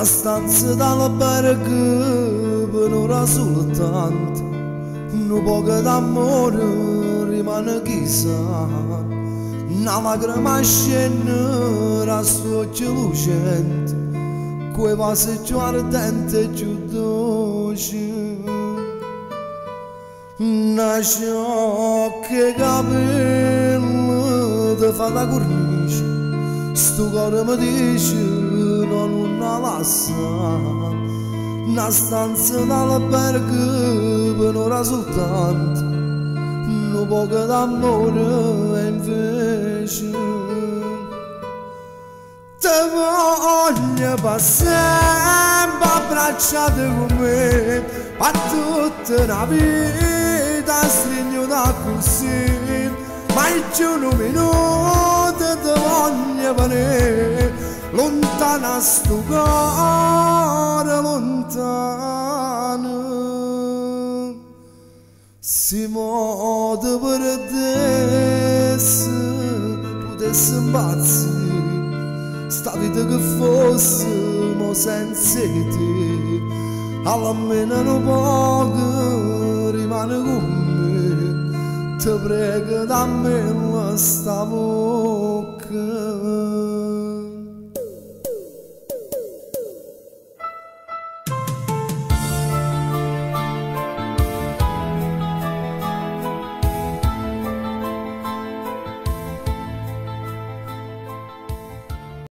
una stanza dall'albergo per ora soltanto, un poco d'amore rimane chissà, una lacrima scende sto occhio lucente, quei passi più ardenti e più dolci. Una sciocca capello ti fa da cornice, sto cuore mi dice non la lascia, una stanza dall'albergo per ora soltanto, un poco d'amore e invece te voglio passare abbracciate con me a tutta la vita, stringo da così, ma il giorno minuto te voglio venire lontana sto cuore lontano. Si muove per adesso, potesse impazzire, sta vita che fosse, ma senza te, almeno un poco rimane con me, ti prego dammi sta bocca.